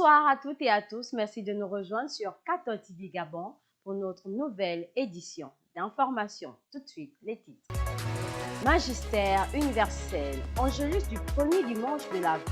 Bonsoir à toutes et à tous. Merci de nous rejoindre sur Cathol TV Gabon pour notre nouvelle édition d'information. Tout de suite, les titres. Magistère universel, Angélus du premier dimanche de l'Avent.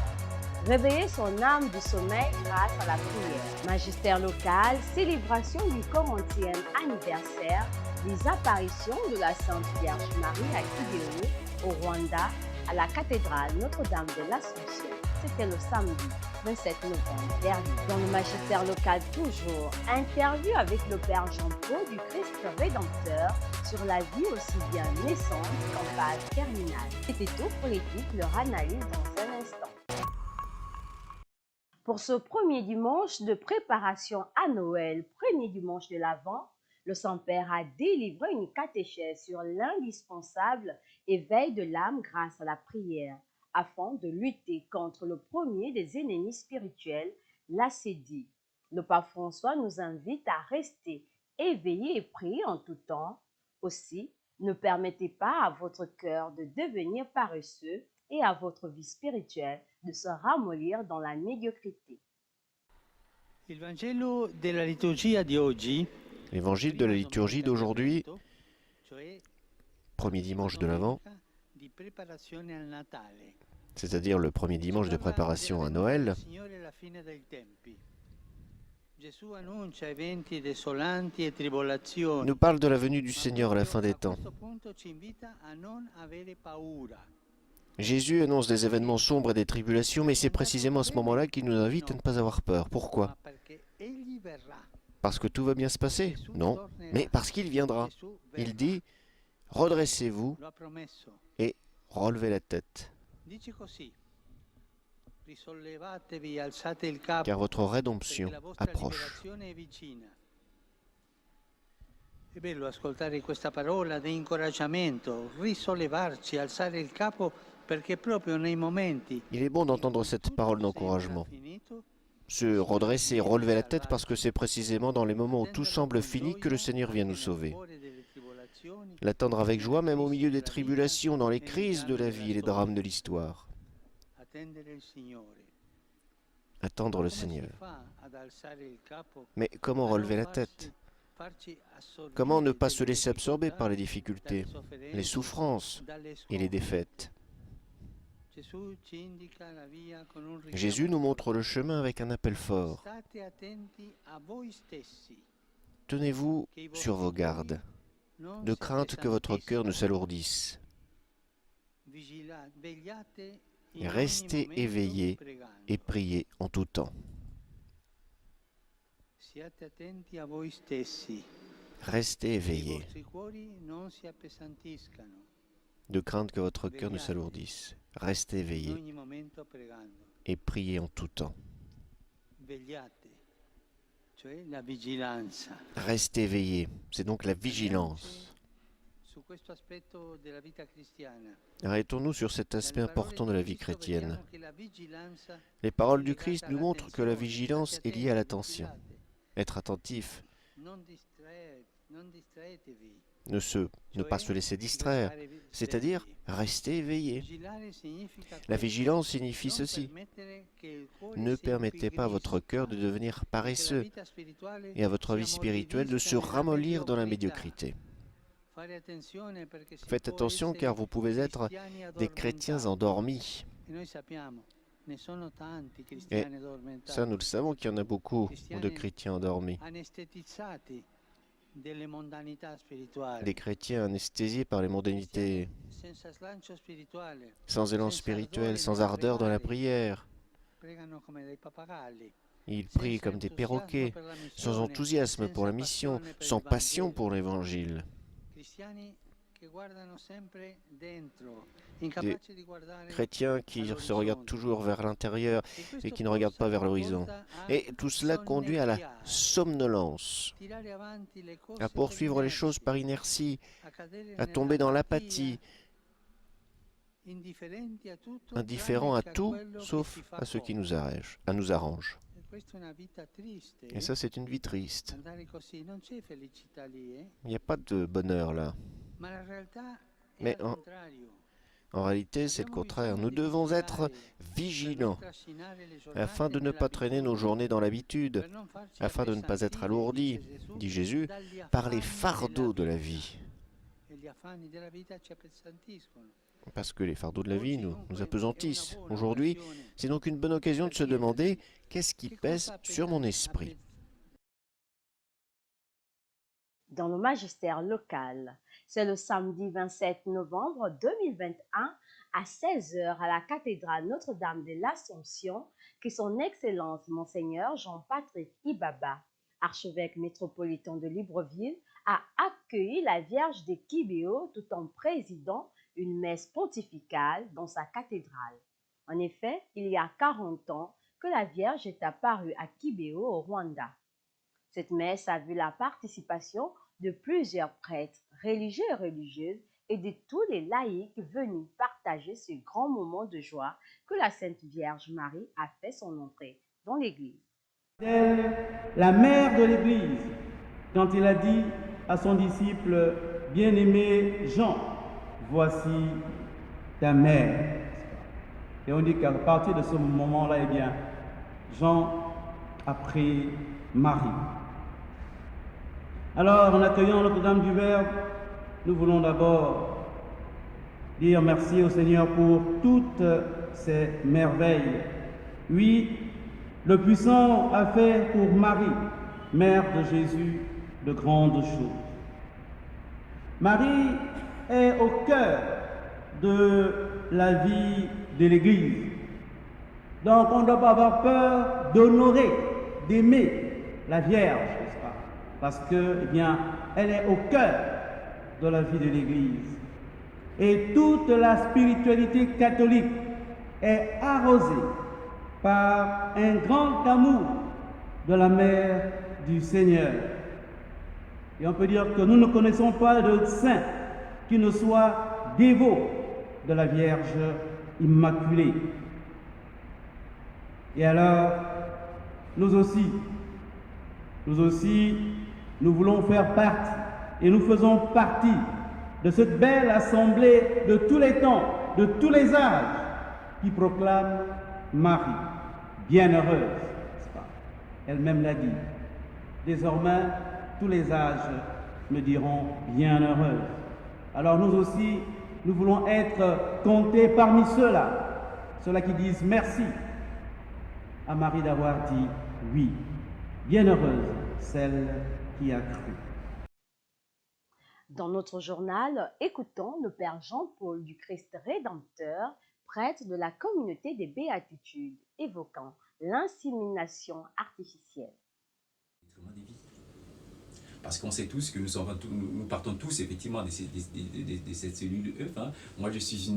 Réveiller son âme du sommeil grâce à la prière. Magistère local, célébration du 40e anniversaire des apparitions de la Sainte Vierge Marie à Kigali, au Rwanda, à la cathédrale Notre-Dame de l'Assomption. C'était le samedi 27 novembre dernier. Dans le magistère local toujours, interview avec le Père Jean-Paul du Christ Rédempteur sur la vie aussi bien naissante qu'en phase terminale. C'était tout pour l'équipe, leur analyse dans un instant. Pour ce premier dimanche de préparation à Noël, premier dimanche de l'Avent, le Saint-Père a délivré une catéchèse sur l'indispensable éveil de l'âme grâce à la prière, afin de lutter contre le premier des ennemis spirituels, l'acédie. Le pape François nous invite à rester éveillés et prier en tout temps. Aussi, ne permettez pas à votre cœur de devenir paresseux et à votre vie spirituelle de se ramollir dans la médiocrité. L'évangile de la liturgie d'aujourd'hui, premier dimanche de l'Avent, c'est-à-dire le premier dimanche de préparation à Noël, nous parle de la venue du Seigneur à la fin des temps. Jésus annonce des événements sombres et des tribulations, mais c'est précisément à ce moment-là qu'il nous invite à ne pas avoir peur. Pourquoi? Parce que tout va bien se passer? Non, mais parce qu'il viendra. Il dit, redressez-vous et relevez la tête, car votre rédemption approche. È bello ascoltare questa parola di incoraggiamento, risollevarci, alzare il capo, perché proprio nei momenti. Il est bon d'entendre cette parole d'encouragement. Se redresser et relever la tête parce que c'est précisément dans les moments où tout semble fini que le Seigneur vient nous sauver. L'attendre avec joie même au milieu des tribulations, dans les crises de la vie et les drames de l'histoire. Attendre le Seigneur. Mais comment relever la tête? Comment ne pas se laisser absorber par les difficultés, les souffrances et les défaites? Jésus nous montre le chemin avec un appel fort. Tenez-vous sur vos gardes, de crainte que votre cœur ne s'alourdisse. Restez éveillés et priez en tout temps. Restez éveillés, de crainte que votre cœur ne s'alourdisse. Restez éveillés et priez en tout temps. Restez éveillés, c'est donc la vigilance. Arrêtons-nous sur cet aspect important de la vie chrétienne. Les paroles du Christ nous montrent que la vigilance est liée à l'attention. Être attentif, ne pas se laisser distraire, c'est-à-dire rester éveillé. La vigilance signifie ceci. Ne permettez pas à votre cœur de devenir paresseux et à votre vie spirituelle de se ramollir dans la médiocrité. Faites attention car vous pouvez être des chrétiens endormis. Et ça, nous le savons qu'il y en a beaucoup de chrétiens endormis. Des chrétiens anesthésiés par les mondanités, sans élan spirituel, sans ardeur dans la prière. Ils prient comme des perroquets, sans enthousiasme pour la mission, sans passion pour l'évangile. Des chrétiens qui se regardent toujours vers l'intérieur et qui ne regardent pas vers l'horizon. Et tout cela conduit à la somnolence, à poursuivre les choses par inertie, à tomber dans l'apathie, indifférent à tout sauf à ce qui nous arrange. Et ça, c'est une vie triste. Il n'y a pas de bonheur là. Mais En réalité, c'est le contraire. Nous devons être vigilants afin de ne pas traîner nos journées dans l'habitude, afin de ne pas être alourdis, dit Jésus, par les fardeaux de la vie. Parce que les fardeaux de la vie nous appesantissent. Aujourd'hui, c'est donc une bonne occasion de se demander qu'est-ce qui pèse sur mon esprit. Dans le magistère local, c'est le samedi 27 novembre 2021 à 16 heures à la cathédrale Notre-Dame de l'Assomption que son Excellence Monseigneur Jean-Patrick Ibaba, archevêque métropolitain de Libreville, a accueilli la Vierge de Kibéo tout en présidant une messe pontificale dans sa cathédrale. En effet, il y a 40 ans que la Vierge est apparue à Kibéo au Rwanda. Cette messe a vu la participation de plusieurs prêtres, religieux et religieuses, et de tous les laïcs venus partager ce grand moment de joie que la Sainte Vierge Marie a fait son entrée dans l'Église. La mère de l'Église, quand il a dit à son disciple bien-aimé Jean, voici ta mère. Et on dit qu'à partir de ce moment-là, eh bien, Jean a pris Marie. Alors, en accueillant Notre-Dame du Verbe, nous voulons d'abord dire merci au Seigneur pour toutes ces merveilles. Oui, le puissant a fait pour Marie, mère de Jésus, de grandes choses. Marie est au cœur de la vie de l'Église. Donc on ne doit pas avoir peur d'honorer, d'aimer la Vierge, n'est-ce pas? Parce que, eh bien, elle est au cœur de la vie de l'Église. Et toute la spiritualité catholique est arrosée par un grand amour de la mère du Seigneur. Et on peut dire que nous ne connaissons pas de saint qui ne soit dévot de la Vierge Immaculée. Et alors, nous aussi, nous voulons faire partie, et nous faisons partie de cette belle assemblée de tous les temps, de tous les âges, qui proclame Marie, bienheureuse, n'est-ce pas? Elle-même l'a dit. Désormais, tous les âges me diront bienheureuse. Alors nous aussi, nous voulons être comptés parmi ceux-là qui disent merci à Marie d'avoir dit oui. Bienheureuse celle qui a cru. Dans notre journal, écoutons le Père Jean-Paul du Christ Rédempteur, prêtre de la communauté des Béatitudes, évoquant l'insémination artificielle. Parce qu'on sait tous que nous partons tous effectivement de cette cellule œuf. Hein. Moi, je suis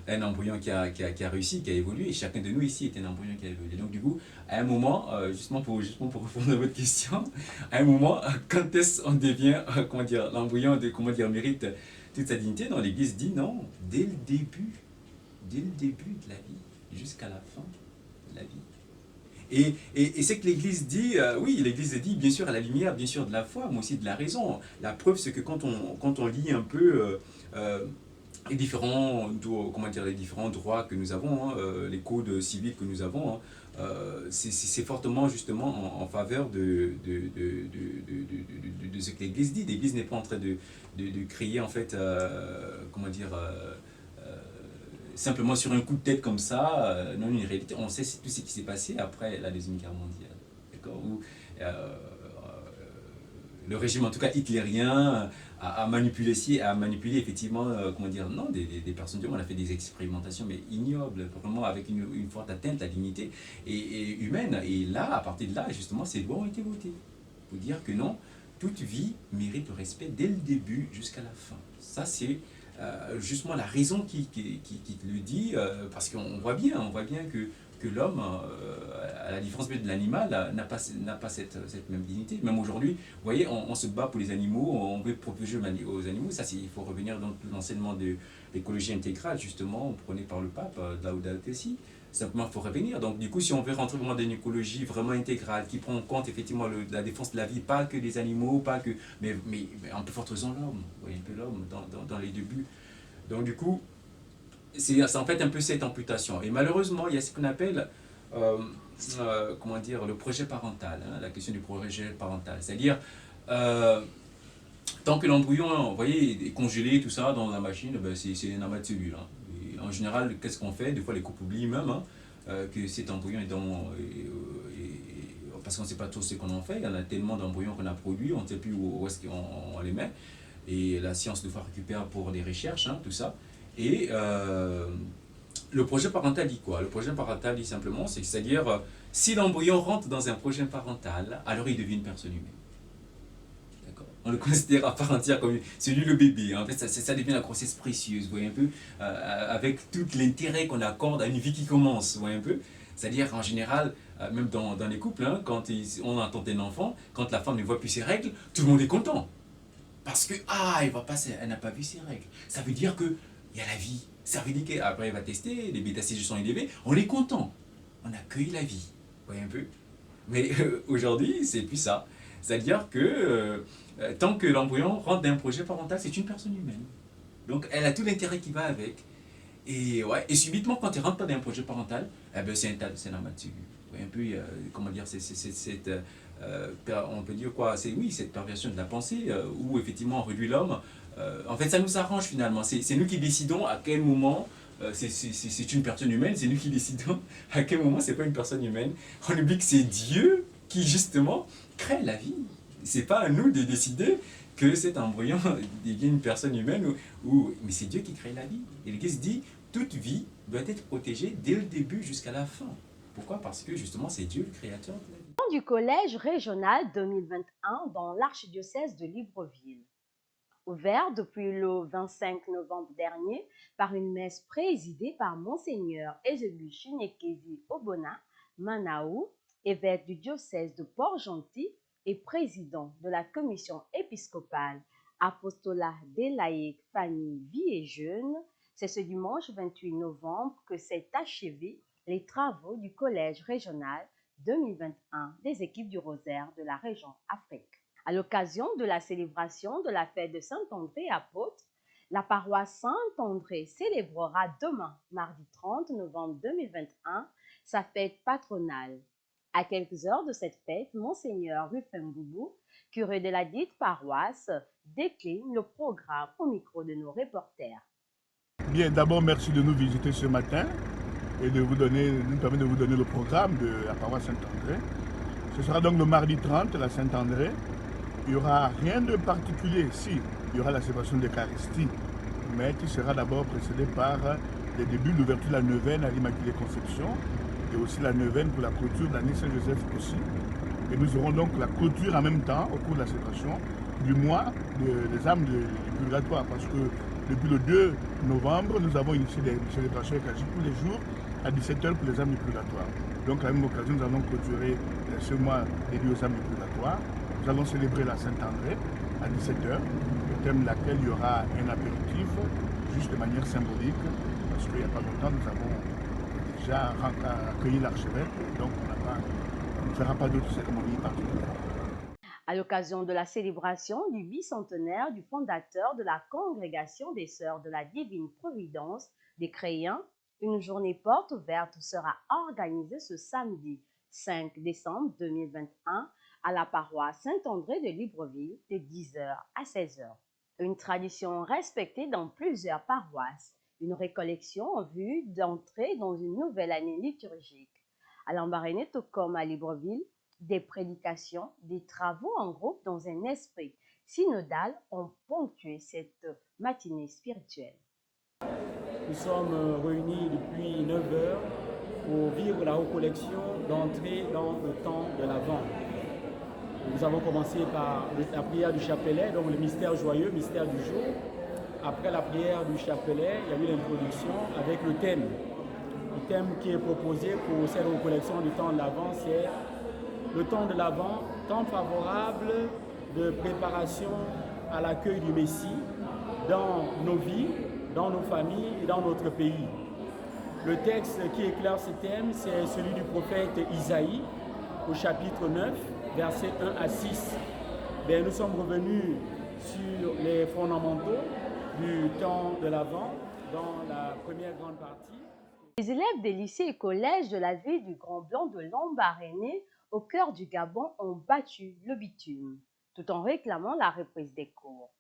un embryon qui a réussi, qui a évolué, et chacun de nous ici est un embryon qui a évolué. Donc, du coup, à un moment, justement pour répondre à votre question, à un moment, quand est-ce qu'on devient, l'embryon mérite toute sa dignité? Non, l'Église dit non, dès le début de la vie, jusqu'à la fin de la vie. Et c'est que l'Église dit, oui, l'Église dit bien sûr à la lumière, bien sûr de la foi, mais aussi de la raison. La preuve, c'est que quand on lit un peu les différents droits que nous avons, hein, les codes civiques que nous avons, hein, c'est fortement justement en faveur de ce que l'Église dit. L'Église n'est pas en train de crier en fait, simplement sur un coup de tête comme ça. Non, une réalité, on sait tout ce qui s'est passé après la Deuxième Guerre mondiale, d'accord, où le régime, en tout cas hitlérien, a manipulé effectivement, non, des personnes, on a fait des expérimentations, mais ignobles, vraiment avec une forte atteinte à la dignité et humaine. Et là, à partir de là, justement, ces lois ont été votées pour dire que non, toute vie mérite le respect dès le début jusqu'à la fin. Ça, c'est justement la raison qui le dit, parce qu'on voit bien que l'homme, à la différence de l'animal, n'a pas cette même dignité. Même aujourd'hui, vous voyez, on se bat pour les animaux, on veut protéger aux animaux. Ça, il faut revenir dans l'enseignement de l'écologie intégrale, justement, prôné par le pape, Laudato Si. Simplement, il faut revenir. Donc, du coup, si on veut rentrer vraiment dans une écologie vraiment intégrale, qui prend en compte effectivement la défense de la vie, pas que des animaux, mais en plus forte raison l'homme, vous voyez, un peu l'homme dans les deux buts. Donc, du coup, c'est en fait un peu cette amputation. Et malheureusement, il y a ce qu'on appelle le projet parental, hein, la question du projet parental. C'est-à-dire, tant que l'embryon, vous voyez, est congelé, tout ça, dans la machine, ben c'est un amas de cellules. Hein. Et en général, qu'est-ce qu'on fait? Des fois, les couples oublient même hein, que cet embryon est dans... parce qu'on ne sait pas trop ce qu'on en fait. Il y en a tellement d'embryons qu'on a produits, on ne sait plus où est-ce qu'on les met. Et la science des fois récupère pour des recherches, hein, tout ça. Et le projet parental dit quoi? Le projet parental dit simplement, c'est-à-dire, si l'embryon rentre dans un projet parental, alors il devient une personne humaine. D'accord? On le considère à part entière comme celui le bébé. En fait, ça devient la grossesse précieuse, vous voyez un peu, avec tout l'intérêt qu'on accorde à une vie qui commence, vous voyez un peu. C'est-à-dire, en général, même dans les couples, hein, quand on attend un enfant, quand la femme ne voit plus ses règles, tout le monde est content. Parce que, elle n'a pas vu ses règles. Ça veut dire qu'il y a la vie. Ça veut dire qu'après, elle va tester, les bêta-CG sont élevés. On est content. On accueille la vie. Vous voyez un peu? Mais aujourd'hui, c'est plus ça. C'est-à-dire que tant que l'embryon rentre dans un projet parental, c'est une personne humaine. Donc, elle a tout l'intérêt qui va avec. Et subitement, quand elle rentre pas dans un projet parental, c'est un amas de cellules. Vous voyez un peu, comment dire, on peut dire quoi? Cette perversion de la pensée, où effectivement on réduit l'homme. En fait, ça nous arrange finalement. C'est nous qui décidons à quel moment c'est une personne humaine, c'est nous qui décidons à quel moment c'est pas une personne humaine. On oublie que c'est Dieu qui justement crée la vie. C'est pas à nous de décider que cet embryon devient une personne humaine, mais c'est Dieu qui crée la vie. Et l'Église dit, toute vie doit être protégée dès le début jusqu'à la fin. Pourquoi? Parce que justement c'est Dieu le créateur de la vie. Du collège régional 2021 dans l'archidiocèse de Libreville. Ouvert depuis le 25 novembre dernier par une messe présidée par Monseigneur Ezelu Chinekezi Obona Manaou, évêque du diocèse de Port-Gentil et président de la commission épiscopale Apostolat des laïcs, famille, vie et jeunes. C'est ce dimanche 28 novembre que s'est achevé les travaux du collège régional 2021 des équipes du Rosaire de la région Afrique. À l'occasion de la célébration de la fête de Saint-André apôtre, la paroisse Saint-André célébrera demain, mardi 30 novembre 2021, sa fête patronale. À quelques heures de cette fête, Monseigneur Rufin Boubou, curé de la dite paroisse, décline le programme au micro de nos reporters. Bien, d'abord, merci de nous visiter ce matin et de nous permettre de vous donner le programme de la paroisse Saint-André. Ce sera donc le mardi 30, la Saint-André. Il n'y aura rien de particulier ici. Il y aura la célébration d'Eucharistie, mais qui sera d'abord précédée par le début de l'ouverture de la neuvaine à l'Immaculée Conception et aussi la neuvaine pour la clôture de l'année Saint-Joseph aussi. Et nous aurons donc la clôture en même temps, au cours de la célébration, du mois des âmes du purgatoire, parce que depuis le 2 novembre, nous avons initié des célébrations eucharistiques tous les jours à 17h pour les âmes du purgatoire. Donc à la même occasion, nous allons clôturer ce mois dédié aux âmes du purgatoire. Nous allons célébrer la Saint-André à 17h, au thème de laquelle il y aura un apéritif, juste de manière symbolique, parce qu'il n'y a pas longtemps, nous avons déjà accueilli l'archevêque, donc on ne fera pas d'autres cérémonies particulières. À l'occasion de la célébration du bicentenaire du fondateur de la Congrégation des Sœurs de la Divine Providence des Créens, une journée porte ouverte sera organisée ce samedi 5 décembre 2021 à la paroisse Saint-André de Libreville de 10h à 16h. Une tradition respectée dans plusieurs paroisses, une récollection en vue d'entrer dans une nouvelle année liturgique. À Lambaréné, tout comme à Libreville, des prédications, des travaux en groupe dans un esprit synodal ont ponctué cette matinée spirituelle. Nous sommes réunis depuis 9 heures pour vivre la recollection d'entrer dans le temps de l'Avent. Nous avons commencé par la prière du chapelet, donc le mystère joyeux, mystère du jour. Après la prière du chapelet, il y a eu l'introduction avec le thème. Le thème qui est proposé pour cette recollection du temps de l'Avent, c'est le temps de l'Avent, temps favorable de préparation à l'accueil du Messie dans nos vies, dans nos familles et dans notre pays. Le texte qui éclaire ce thème, c'est celui du prophète Isaïe, au chapitre 9, versets 1 à 6. Bien, nous sommes revenus sur les fondamentaux du temps de l'Avent dans la première grande partie. Les élèves des lycées et collèges de la ville du Grand Blanc de Lambaréné, au cœur du Gabon, ont battu le bitume, tout en réclamant la reprise des cours.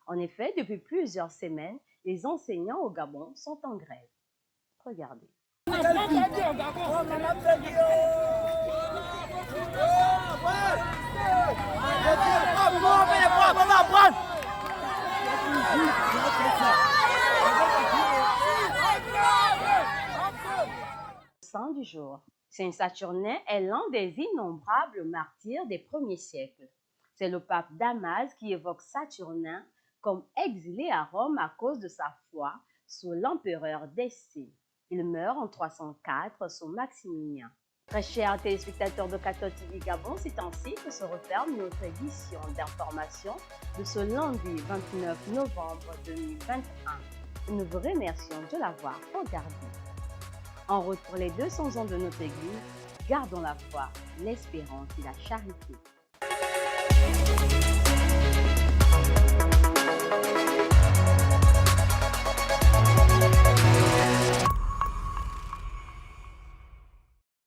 En effet, depuis plusieurs semaines, les enseignants au Gabon sont en grève. Regardez. Saint du jour. Saint-Saturnin est l'un des innombrables martyrs des premiers siècles. C'est le pape Damas qui évoque Saturnin comme exilé à Rome à cause de sa foi sous l'empereur Décée. Il meurt en 304 sous Maximilien. Très chers téléspectateurs de Cathode TV Gabon, c'est ainsi que se referme notre édition d'information de ce lundi 29 novembre 2021. Nous vous remercions de l'avoir regardé. En route pour les 200 ans de notre Église, gardons la foi, l'espérance et la charité.